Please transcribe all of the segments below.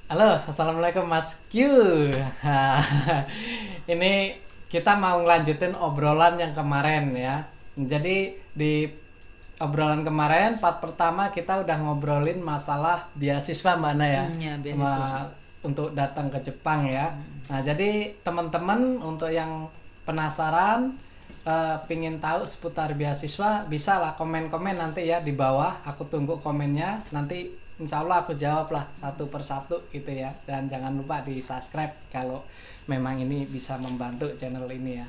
Halo, assalamualaikum Mas Q. Ini kita mau ngelanjutin obrolan yang kemarin ya. Jadi di obrolan kemarin part pertama kita udah ngobrolin masalah beasiswa Mbak Ana ya. Ya, beasiswa. Untuk datang ke Jepang ya. Nah, jadi teman-teman untuk yang penasaran pingin tahu seputar beasiswa bisa lah komen-komen nanti ya di bawah, aku tunggu komennya, nanti insya Allah aku jawab lah satu persatu gitu ya, dan jangan lupa di subscribe kalau memang ini bisa membantu channel ini ya.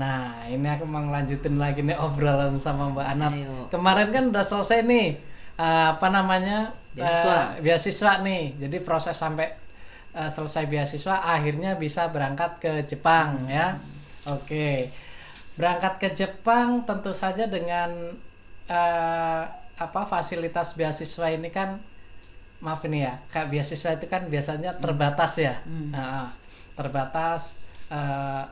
Nah, ini aku mau ngelanjutin lagi nih obrolan sama Mbak Anat. Ayo. Kemarin kan udah selesai nih apa namanya beasiswa nih, jadi proses sampai selesai beasiswa akhirnya bisa berangkat ke Jepang ya. Oke, berangkat ke Jepang tentu saja dengan fasilitas beasiswa ini kan, maaf ini ya, kayak beasiswa itu kan biasanya terbatas ya. Terbatas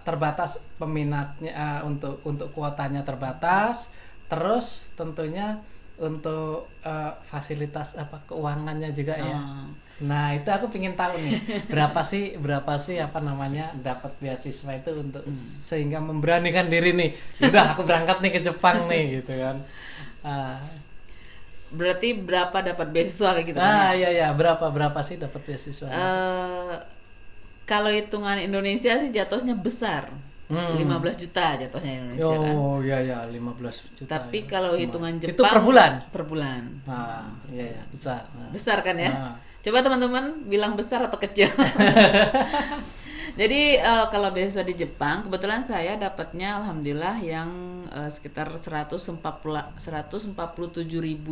terbatas peminatnya, untuk kuotanya terbatas, terus tentunya untuk fasilitas keuangannya juga ya. Nah, itu aku pengen tahu nih, berapa sih dapat beasiswa itu untuk sehingga memberanikan diri nih. Udah aku berangkat nih ke Jepang nih gitu kan. Berarti berapa dapat beasiswa kayak gitu kan ya? Iya, berapa sih dapat beasiswa? Kalau hitungan Indonesia sih jatuhnya besar. 15 juta jatuhnya Indonesia kan. Oh iya 15 juta. Tapi ya. kalau hitungan Jepang itu per bulan? Per bulan. Iya besar. Besar kan ya? Coba teman-teman bilang besar atau kecil. Jadi kalau beasiswa di Jepang, kebetulan saya dapatnya alhamdulillah yang sekitar 147.000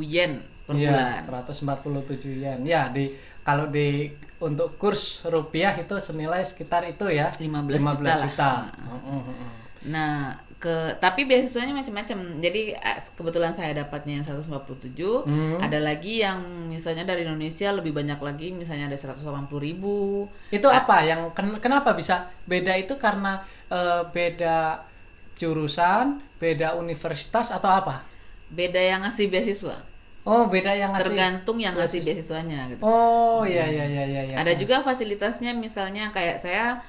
yen per bulan. 147 yen. Ya, kalau untuk kurs rupiah itu senilai sekitar itu ya, 15 juta. lah. Nah, tapi beasiswanya macam-macam. Jadi kebetulan saya dapatnya yang 147. Ada lagi yang misalnya dari Indonesia lebih banyak lagi, misalnya ada 180.000. Itu apa yang kenapa bisa beda? Itu karena beda jurusan, beda universitas atau apa? Beda yang ngasih beasiswa. Oh, beda yang ngasih. Tergantung yang ngasih beasiswanya gitu. Oh, iya. Ada juga fasilitasnya, misalnya kayak saya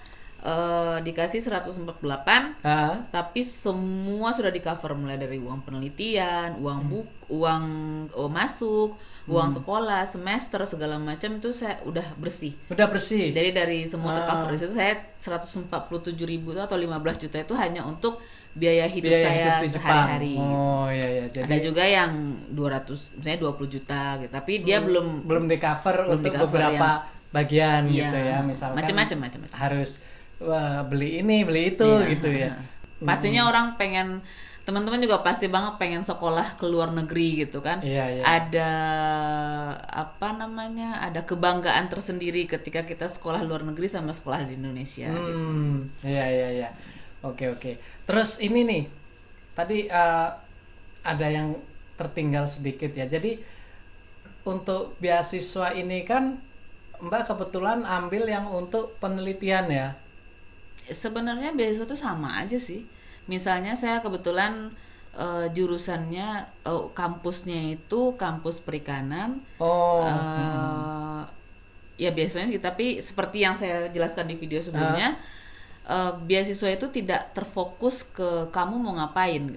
dikasih 148, tapi semua sudah di cover, mulai dari uang penelitian, uang masuk, uang sekolah, semester, segala macam itu saya udah bersih. Jadi dari semua tercover. Itu saya 147.000 atau 15 juta itu hanya untuk biaya hidup saya sehari-hari. Oh iya. Jadi ada juga yang 200, misalnya 20 juta gitu. Tapi dia belum di cover untuk beberapa bagian gitu ya, misalkan macam-macam. Harus beli ini, beli itu gitu ya. Pastinya orang pengen, teman-teman juga pasti banget pengen sekolah ke luar negeri gitu kan. Iya. Ada ada kebanggaan tersendiri ketika kita sekolah luar negeri sama sekolah di Indonesia gitu. Iya. Oke. Terus ini nih, tadi ada yang tertinggal sedikit ya. Jadi untuk beasiswa ini kan Mbak kebetulan ambil yang untuk penelitian ya. Sebenarnya beasiswa itu sama aja sih. Misalnya saya kebetulan jurusannya kampusnya itu kampus perikanan. Ya biasanya sih, tapi seperti yang saya jelaskan di video sebelumnya, beasiswa itu tidak terfokus ke kamu mau ngapain,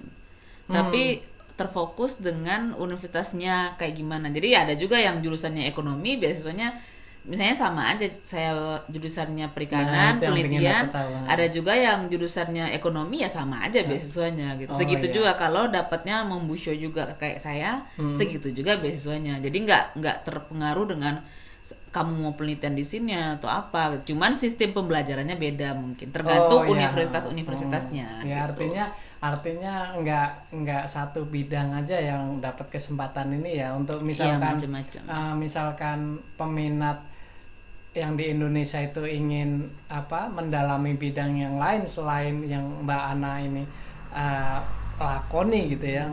tapi terfokus dengan universitasnya kayak gimana. Jadi ada juga yang jurusannya ekonomi, beasiswanya misalnya sama aja, saya jurusannya perikanan, penelitian. Ada juga yang jurusannya ekonomi, ya sama aja beasiswanya gitu. Segitu juga kalau dapatnya membusho juga kayak saya, segitu juga beasiswanya. Jadi nggak terpengaruh dengan kamu mau penelitian di sini atau apa. Cuman sistem pembelajarannya beda, mungkin tergantung universitasnya. Ya gitu. artinya nggak satu bidang aja yang dapat kesempatan ini ya. Untuk misalkan misalkan peminat yang di Indonesia itu ingin mendalami bidang yang lain selain yang Mbak Ana ini lakoni gitu ya.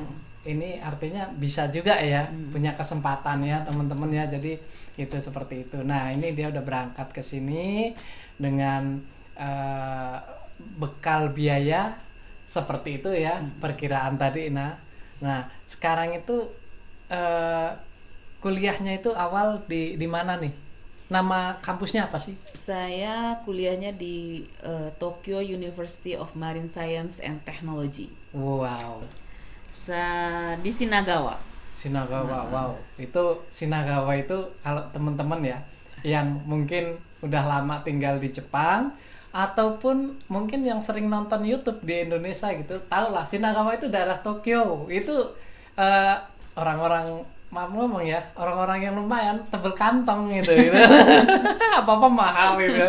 Ini artinya bisa juga ya, punya kesempatan ya teman-teman ya. Jadi itu seperti itu. Nah, ini dia udah berangkat ke sini dengan bekal biaya seperti itu ya, perkiraan tadi. Nah sekarang itu kuliahnya itu awal di mana nih? nama kampusnya apa sih? Saya kuliahnya di Tokyo University of Marine Science and Technology. Wow. Di Shinagawa. Shinagawa, wow. Itu Shinagawa itu kalau teman-teman ya yang mungkin udah lama tinggal di Jepang ataupun mungkin yang sering nonton YouTube di Indonesia gitu, tahu lah Shinagawa itu daerah Tokyo. Itu orang-orang maaf ngomong ya, orang-orang yang lumayan tebel kantong gitu. Apa-apa mahal gitu.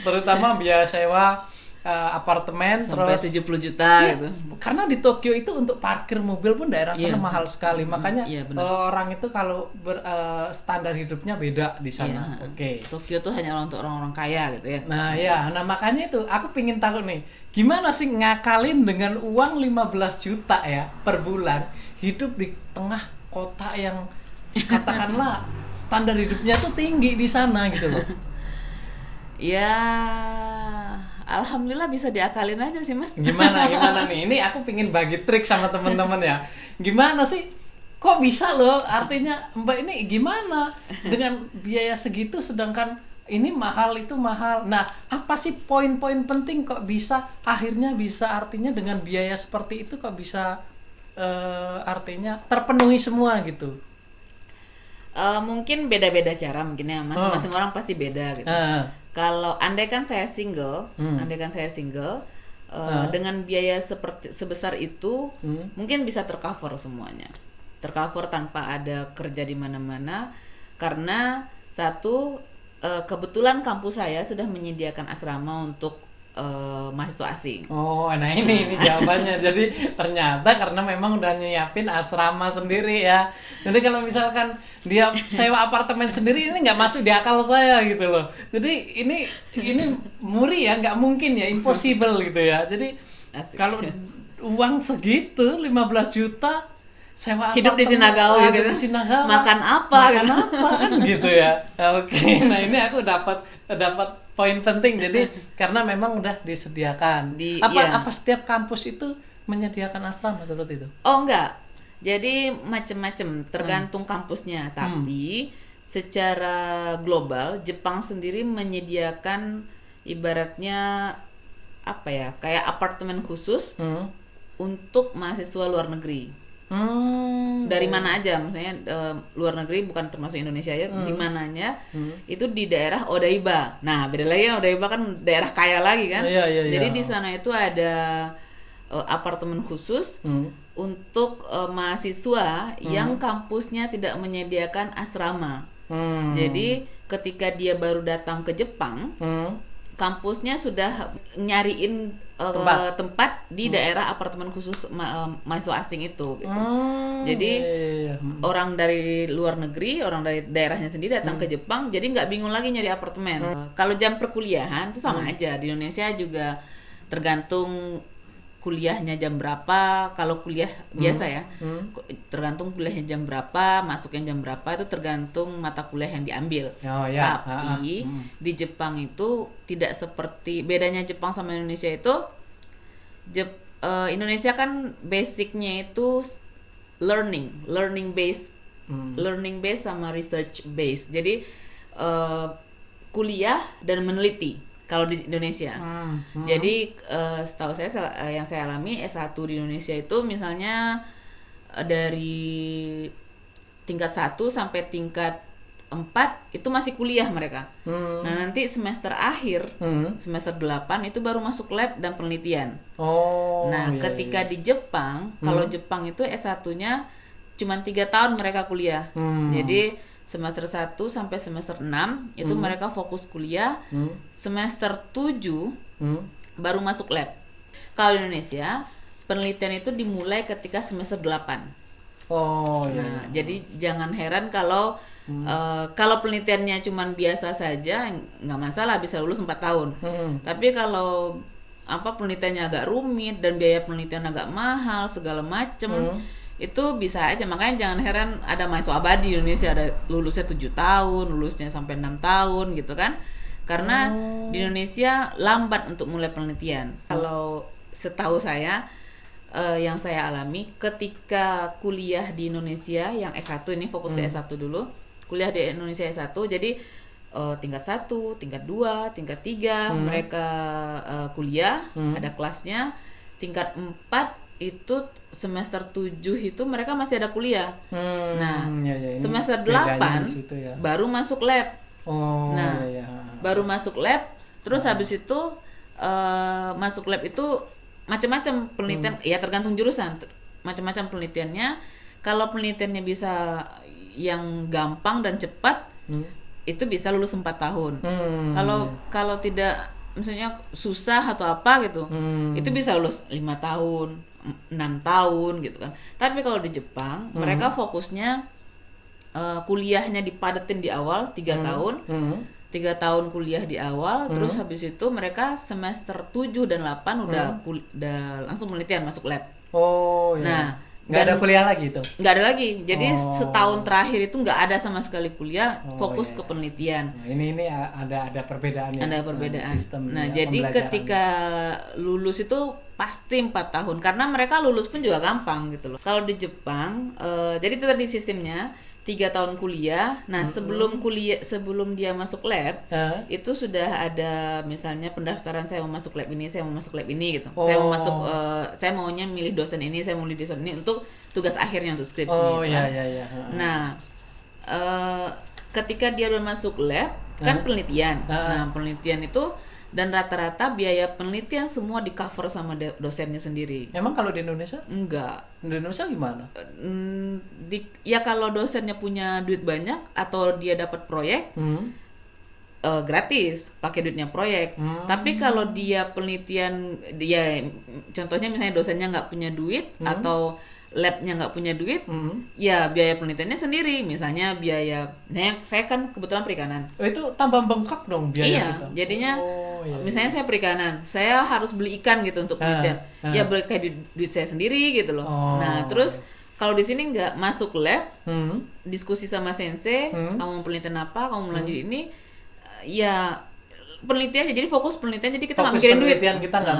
Terutama biaya sewa apartemen sampai terus 70 juta gitu. Karena di Tokyo itu untuk parkir mobil pun daerah sana mahal sekali. Makanya orang itu kalau standar hidupnya beda di sana. Oke. Tokyo tuh hanya untuk orang-orang kaya gitu ya. Nah makanya itu aku pingin tahu nih, gimana sih ngakalin dengan uang 15 juta ya per bulan hidup di tengah kota yang katakanlah standar hidupnya tuh tinggi di sana gitu loh. Ya, alhamdulillah bisa diakalin aja sih Mas. Gimana nih? Ini aku pingin bagi trik sama teman-teman ya. Gimana sih? Kok bisa loh? Artinya Mbak ini gimana dengan biaya segitu sedangkan ini mahal itu mahal. Nah, apa sih poin-poin penting kok bisa akhirnya bisa artinya dengan biaya seperti itu kok bisa artinya terpenuhi semua gitu? Mungkin beda-beda cara mungkin ya, masing-masing orang pasti beda gitu. Kalau andai kan saya single, dengan biaya sebesar itu mungkin bisa tercover semuanya, tercover tanpa ada kerja di mana-mana, karena satu kebetulan kampus saya sudah menyediakan asrama untuk mahasiswa asing. Oh, nah ini jawabannya. Jadi ternyata karena memang udah nyiapin asrama sendiri ya. Jadi kalau misalkan dia sewa apartemen sendiri ini nggak masuk di akal saya gitu loh. Jadi ini muri ya, nggak mungkin ya, impossible gitu ya. Jadi kalau uang segitu 15 juta sewa hidup di Shinagawa gitu. Makan apa kan gitu ya. Oke. Nah, ini aku dapat poin penting. Jadi karena memang udah disediakan. Apa setiap kampus itu menyediakan asrama seperti itu? Oh, enggak. Jadi macam-macam tergantung kampusnya, tapi secara global Jepang sendiri menyediakan ibaratnya apa ya? Kayak apartemen khusus untuk mahasiswa luar negeri. Dari mana aja, misalnya luar negeri bukan termasuk Indonesia ya, di mananya itu di daerah Odaiba. Nah, beda lagi ya, Odaiba kan daerah kaya lagi kan. Jadi di sana itu ada apartemen khusus untuk mahasiswa yang kampusnya tidak menyediakan asrama. Jadi ketika dia baru datang ke Jepang, kampusnya sudah nyariin tempat di daerah apartemen khusus mahasiswa asing itu gitu. Jadi orang dari luar negeri, orang dari daerahnya sendiri datang ke Jepang, jadi nggak bingung lagi nyari apartemen. Kalau jam perkuliahan itu sama aja. Di Indonesia juga tergantung kuliahnya jam berapa. Kalau kuliah biasa ya, tergantung kuliahnya jam berapa, masuknya jam berapa, itu tergantung mata kuliah yang diambil. Tapi di Jepang itu tidak seperti, bedanya Jepang sama Indonesia itu, Indonesia kan basicnya itu learning based sama research based. Jadi kuliah dan meneliti. Kalau di Indonesia, jadi setahu saya yang saya alami S1 di Indonesia itu misalnya dari tingkat 1 sampai tingkat 4 itu masih kuliah mereka. Nah, nanti semester akhir, semester 8 itu baru masuk lab dan penelitian. Ketika di Jepang, kalau Jepang itu S1-nya cuma 3 tahun mereka kuliah. Jadi semester 1 sampai semester 6 itu mereka fokus kuliah. Semester 7 baru masuk lab. Kalau di Indonesia, penelitian itu dimulai ketika semester 8. Jadi jangan heran kalau penelitiannya cuma biasa saja, nggak masalah, bisa lulus 4 tahun. Tapi kalau penelitiannya agak rumit dan biaya penelitian agak mahal segala macem, itu bisa aja. Makanya jangan heran ada mahasiswa abadi di Indonesia, ada lulusnya 7 tahun, lulusnya sampai 6 tahun gitu kan. Karena di Indonesia lambat untuk mulai penelitian. Kalau setahu saya, yang saya alami ketika kuliah di Indonesia yang S1, ini fokus ke S1 dulu, kuliah di Indonesia S1, jadi tingkat 1, tingkat 2, tingkat 3 mereka kuliah, ada kelasnya. Tingkat 4 itu semester 7 itu mereka masih ada kuliah. Nah, ya, semester bedanya 8 di situ ya. baru masuk lab. Oh, Nah, ya. baru masuk lab, terus habis itu masuk lab itu macam-macam penelitian, ya tergantung jurusan, macam-macam penelitiannya. Kalau penelitiannya bisa yang gampang dan cepat, itu bisa lulus 4 tahun. Kalau tidak, misalnya susah atau apa gitu, itu bisa lulus 5 tahun, 6 tahun gitu kan. Tapi kalau di Jepang, mereka fokusnya kuliahnya dipadetin di awal 3 tahun. 3 tahun kuliah di awal, terus habis itu mereka semester 7 dan 8 udah langsung penelitian, masuk lab. Oh, iya. Nah, nggak ada kuliah lagi itu? Nggak ada lagi. Jadi setahun terakhir itu nggak ada sama sekali kuliah, fokus ke penelitian. Nah, ini ada perbedaan ya. Ada perbedaan. Sistem Nah, ya, jadi ketika lulus itu pasti 4 tahun, karena mereka lulus pun juga gampang gitu loh. Kalau di Jepang, jadi itu tadi sistemnya 3 tahun kuliah. Nah, sebelum dia masuk lab, itu sudah ada misalnya pendaftaran, saya mau masuk lab ini, saya mau masuk lab ini gitu. Saya mau masuk, saya maunya milih dosen ini, saya mau milih dosen ini untuk tugas akhirnya, untuk skripsi gitu kan. Iya. Nah, ketika dia udah masuk lab, kan penelitian. Nah, penelitian itu, dan rata-rata biaya penelitian semua di cover sama dosennya sendiri. Emang kalau di Indonesia? Enggak. Di Indonesia gimana? Ya kalau dosennya punya duit banyak atau dia dapat proyek, gratis, pakai duitnya proyek. Tapi kalau dia penelitian, dia contohnya misalnya dosennya nggak punya duit atau labnya nggak punya duit, ya biaya penelitiannya sendiri. Misalnya saya kan kebetulan perikanan. Itu tambah bengkak dong biaya gitu. Jadinya misalnya saya perikanan, saya harus beli ikan gitu untuk penelitian. Ya kayak duit saya sendiri gitu loh. Nah, terus kalau di sini nggak masuk lab, diskusi sama sensei, kamu mau penelitian apa, kamu mau lanjut ini, ya penelitian aja. Jadi fokus penelitian, jadi kita nggak mikirin duit. Kita nggak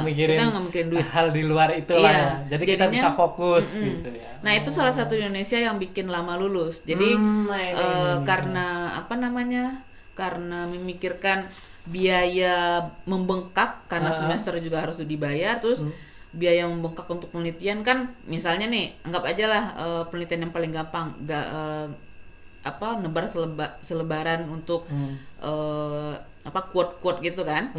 mikirin duit. hal di luar itu lah ya. Jadi jadinya, kita bisa fokus gitu ya. Nah, itu salah satu di Indonesia yang bikin lama lulus. Jadi karena apa namanya? Karena memikirkan biaya membengkak, karena semester juga harus dibayar, terus biaya membengkak untuk penelitian kan, misalnya nih, anggap aja lah penelitian yang paling gampang, nebar selebaran untuk quote gitu kan,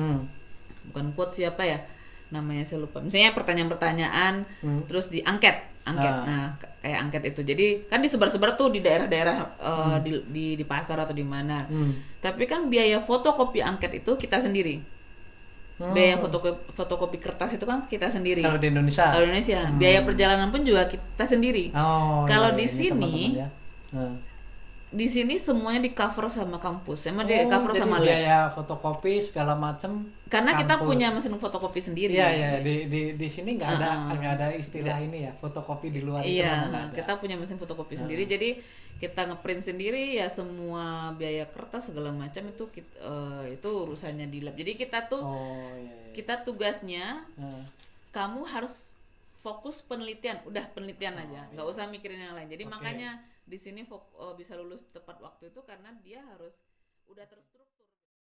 bukan quote, siapa ya namanya, saya lupa, misalnya pertanyaan-pertanyaan, terus diangket. Nah, kayak angket itu, jadi kan disebar-sebar tuh di daerah-daerah, di pasar atau di mana. Tapi kan biaya fotokopi angket itu kita sendiri. Biaya fotokopi kertas itu kan kita sendiri. Kalau di Indonesia. Biaya perjalanan pun juga kita sendiri. Kalau di sini, di sini semuanya di cover sama kampus, emang di cover sama lab. Biaya fotokopi segala macam. Karena kampus. Kita punya mesin fotokopi sendiri. Iya. Di sini nggak ada istilah ini ya, fotokopi di luar itu. Iya, kita punya mesin fotokopi sendiri, jadi kita ngeprint sendiri ya, semua biaya kertas segala macam itu urusannya di lab. Jadi kita tuh kita tugasnya, kamu harus fokus penelitian, udah penelitian aja, nggak usah mikirin yang lain. Jadi makanya di sini bisa lulus tepat waktu itu karena dia harus udah terstruktur.